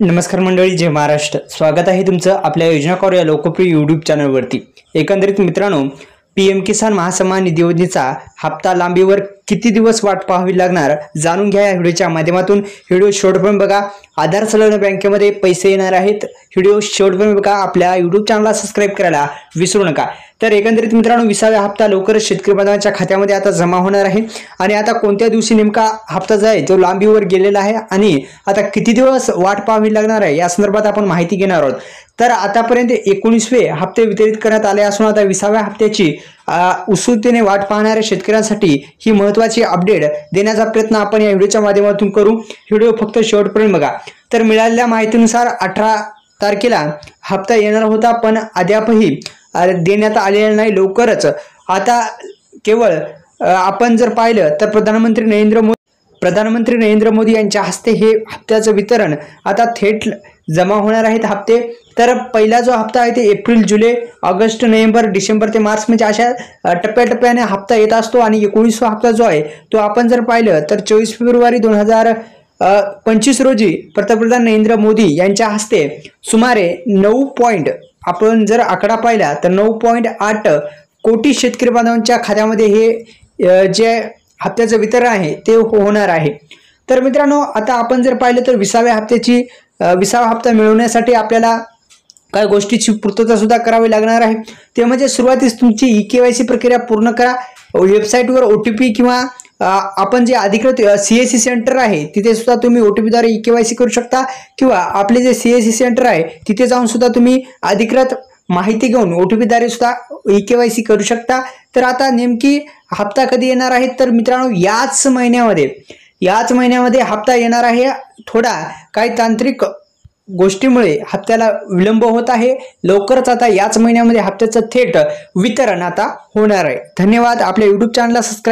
नमस्कार मंडळी, जय महाराष्ट्र। स्वागत आहे तुमचं आपल्या योजना कॉर या लोकप्रिय यूट्यूब चॅनलवरती। एकंदरीत मित्रांनो, पीएम किसान महासन्मान निधी योजनेचा हप्ता लांबीवर किती दिवस वाट पाहावी लागणार जाणून घ्या या व्हिडिओच्या माध्यमातून। व्हिडिओ शेवटपर्यंत बघा। आधार संलग्न बँकेमध्ये पैसे येणार आहेत, व्हिडिओ शेवटपर्यंत बघा। आपल्या यूट्यूब चॅनलला सबस्क्राइब करायला विसरू नका। तर एकंदरीत मित्रांनो, 20वा हप्ता लवकरच शेतकरी बांधवांच्या खात्यामध्ये आता जमा होणार आहे आणि आता कोणत्या दिवशी नेमका हप्ता जो आहे तो लांबीवर गेलेला आहे आणि आता किती दिवस वाट पाहावी लागणार आहे या संदर्भात आपण माहिती घेणार आहोत। तर आतापर्यंत 19वे हप्ते वितरित करण्यात आले असून आता 20व्या हप्त्याची उत्सुकतेने वाट पाहणाऱ्या शेतकऱ्यांसाठी ही महत्त्वाची अपडेट देण्याचा प्रयत्न आपण या व्हिडिओच्या माध्यमातून करू। व्हिडिओ फक्त शेवटपर्यंत बघा। तर मिळालेल्या माहितीनुसार 18 तारखेला हप्ता येणार होता, पण अद्यापही देण्यात आलेला नाही। लवकरच आता केवळ आपण जर पाहिलं तर प्रधानमंत्री नरेंद्र मोदी यांच्या हस्ते हे हप्त्याचं वितरण आता थेट जमा होणार आहेत हप्ते। तर पहिला जो हप्ता आहे ते एप्रिल, जुलै, ऑगस्ट, नोव्हेंबर, डिसेंबर ते मार्च म्हणजे अशा टप्प्याटप्प्याने हप्ता येत असतो आणि 19वा हप्ता जो आहे तो आपण जर पाहिलं तर 24 फेब्रुवारी 2025 रोजी पंतप्रधान नरेंद्र मोदी यांच्या हस्ते सुमारे 9 आपण जर आकडा पाहिला तर 9.8 कोटी शेतकरी बांधवांच्या खात्यामध्ये हे जे हप्त्याचं वितरण आहे ते होणार आहे। तर मित्रांनो, आता आपण जर पाहिलं तर 20वा हप्ता मिळवण्यासाठी आपल्याला काही गोष्टीची पूर्तता सुद्धा करावी लागणार आहे। ते म्हणजे सुरुवातीस तुमची EKYC प्रक्रिया पूर्ण करा। वेबसाईटवर OTP किंवा आपण जे अधिकृत CSC सेंटर आहे तिथे सुद्धा तुम्ही OTP द्वारे EKYC करू शकता किंवा आपले जे CSC सेंटर आहे तिथे जाऊन सुद्धा तुम्ही अधिकृत माहिती घेऊन OTP द्वारे सुद्धा EKYC करू शकता। तर आता नेमकी हप्ता कधी येणार आहे तर मित्रांनो, याच महिन्यामध्ये हप्ता येणार आहे। थोडा काही तांत्रिक गोष्टीमुळे हप्त्याला विलंब होत आहे। लवकरच आता याच महिन्यामध्ये हप्त्याचं थेट वितरण आता होणार आहे। धन्यवाद। आपल्या YouTube चॅनलला सबस्क्राइब